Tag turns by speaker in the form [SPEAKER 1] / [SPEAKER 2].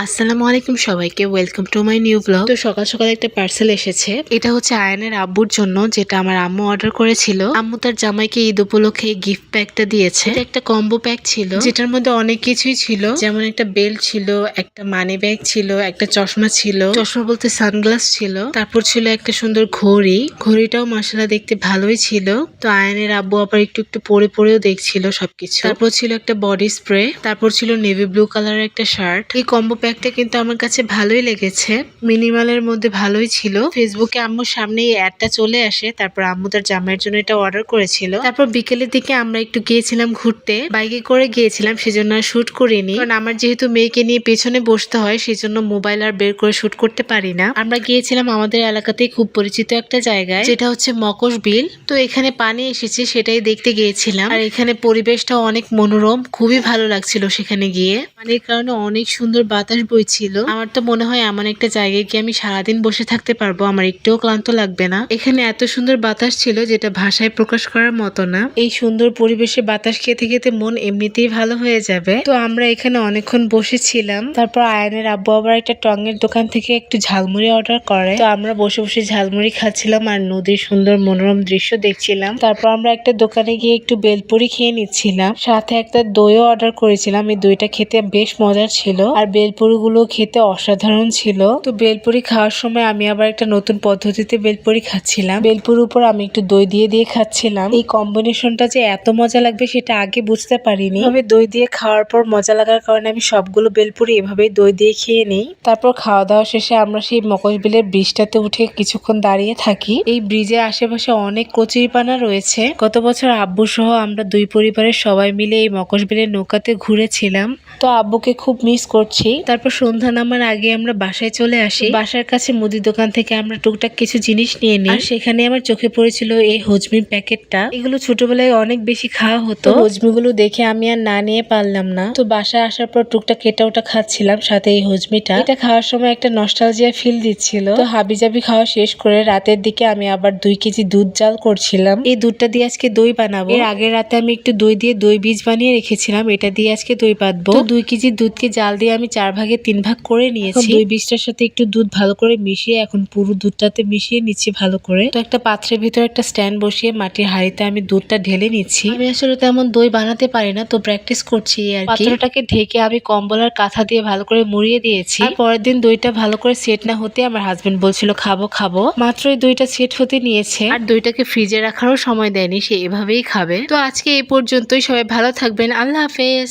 [SPEAKER 1] আসসালামু আলাইকুম সবাইকে, welcome to my new blog. তো সকাল সকাল একটা পার্সেল এসেছে। এটা হচ্ছে আয়ানের আব্বুর জন্য, যেটা আমার আম্মু অর্ডার করেছিল। আম্মু তার জামাইকে ঈদ উপলক্ষে গিফট প্যাকটা দিয়েছে। এটা একটা কম্বো প্যাক ছিল, যেটার মধ্যে অনেক কিছুই ছিল, যেমন একটা বেল্ট ছিল, একটা মানি ব্যাগ ছিল, একটা চশমা ছিল, চশমা বলতে সানগ্লাস ছিল, তারপর ছিল একটা সুন্দর ঘড়ি। ঘড়িটাও মাশাআল্লাহ দেখতে ভালোই ছিল। তো আয়ানের আব্বু আবার একটু একটু পরেও দেখছিল সবকিছু। তারপর ছিল একটা বডি স্প্রে, তারপর ছিল নেভি ব্লু কালারের একটা শার্ট। এই কম্বো প্যাকটা কিন্তু আমার কাছে ভালোই লেগেছে, মিনিমালের মধ্যে ভালোই ছিল। ফেসবুকে আম্মুর সামনে এই অ্যাডটা চলে আসে, তারপর আম্মু তার জামাইয়ের জন্য এটা অর্ডার করেছিল। তারপর বিকেলের দিকে আমরা একটু গিয়েছিলাম ঘুরতে, বাইকে করে গিয়েছিলাম, সেজন্য আর শুট করিনি, কারণ আমার যেহেতু মেয়েকে নিয়ে পেছনে বসতে হয়, সেজন্য মোবাইল আর বের করে শুট করতে পারি না। আমরা গিয়েছিলাম আমাদের এলাকাতেই খুব পরিচিত একটা জায়গায়, যেটা হচ্ছে মকশ বিল। তো এখানে পানি এসেছে, সেটাই দেখতে গিয়েছিলাম। আর এখানে পরিবেশটাও অনেক মনোরম, খুবই ভালো লাগছিল সেখানে গিয়ে। পানির কারণে অনেক সুন্দর বাতাস বইছিল। আমার তো মনে হয় এমন একটা জায়গায় গিয়ে আমি সারাদিন বসে থাকতে পারবো, আমার একটুও ক্লান্ত লাগবে না। এখানে এত সুন্দর বাতাস ছিল, যেটা ভাষায় প্রকাশ করার মতো না। এই সুন্দর পরিবেশে বাতাস খেতে খেতে মন এমনিতেই ভালো হয়ে যাবে। তো আমরা এখানে অনেকক্ষণ বসেছিলাম। তারপর আয়নের আব্বু আবার একটা টঙের দোকান থেকে একটু ঝালমুড়ি অর্ডার করে। তো আমরা বসে বসে ঝালমুড়ি খাচ্ছিলাম আর নদীর সুন্দর মনোরম দৃশ্য দেখছিলাম। তারপর আমরা একটা দোকানে গিয়ে একটু বেলপুরি খেয়ে নিচ্ছিলাম, সাথে একটা দইও অর্ডার করেছিলাম। এই দইটা খেতে বেশ মজার ছিল, আর বেলপুরি গুলো খেতে অসাধারণ ছিল। তো বেলপুরি খাওয়ার সময় আমি আবার একটা নতুন পদ্ধতিতে বেলপুরি খাচ্ছিলাম। বেলপুরির উপর আমি একটু দই দিয়ে দিয়ে খাচ্ছিলাম। এই কম্বিনেশনটা যে এত মজা লাগবে সেটা আগে বুঝতে পারিনি, তবে দই দিয়ে খাওয়ার পর মজা লাগার কারণে আমি সবগুলো বেলপুরি এভাবেই দই দিয়ে খেয়ে নিই। তারপর খাওয়া দাওয়া শেষে আমরা সেই মকশ বিলের ব্রিজটাতে উঠে কিছুক্ষণ দাঁড়িয়ে থাকি। এই ব্রিজের আশেপাশে অনেক কচুরিপানা রয়েছে। গত বছর আব্বু সহ আমরা দুই পরিবারের সবাই মিলে এই মকশ বিলের নৌকাতে ঘুরেছিলাম। তো আব্বুকে খুব মিস করছি। তারপর সন্ধ্যা নামার আগে আমরা বাসায় চলে আসি। বাসার কাছে মুদি দোকান থেকে আমরা টুকটাক কিছু জিনিস নিয়ে নিই, আর সেখানে আমার চোখে পড়েছিল এই হজমির প্যাকেটটা। এগুলো ছোটবেলায় অনেক বেশি খাওয়া হতো। হজমিগুলো দেখে আমি আর না নিয়ে পারলাম না। তো বাসায় আসার পর টুকটাক এটা ওটা খাচ্ছিলাম, সাথে এই হজমিটা। এটা খাওয়ার সময় একটা নস্টালজিয়া ফিল দিচ্ছিল। তো হাবিজাবি খাওয়া শেষ করে রাতের দিকে আমি আবার 2 কেজি দুধ জাল করছিলাম। এই দুধটা দিয়ে আজকে দই বানাবো। এর আগের রাতে আমি একটু দই দিয়ে দই বীজ বানিয়ে রেখেছিলাম, এটা দিয়ে আজকে দই বাঁধবো। তো 2 কেজি দুধকে জাল দিয়ে আমি 4 ভাগে 3 ভাগ করে নিয়েছি। দই বীজটার সাথে একটু দুধ ভালো করে মিশিয়ে এখন পুরো দুধটাতে মিশিয়ে নিচ্ছি ভালো করে। তো একটা পাত্রের ভিতরে একটা স্ট্যান্ড বসিয়ে মাটির হাঁড়িতে আমি দুধটা ঢেলে নিচ্ছি। আমি আসলে তেমন দই বানাতে পারি না, তো প্র্যাকটিস করছি আর কি। পাত্রটাকে ঢেকে আমি কম্বল আর কাঁথা দিয়ে ভালো করে মুড়িয়ে দিয়েছি। আর পরের দিন দইটা ভালো করে সেট না হতে আমার হাজবেন্ড বলছিল খাবো খাবো, মাত্রই দইটা সেট হতে নিয়েছে। আর দইটাকে ফ্রিজে রাখারও সময় দেয়নি, সে এভাবেই খাবে। তো আজকে এই পর্যন্তই, সবাই ভালো থাকবেন, আল্লাহ হাফেজ।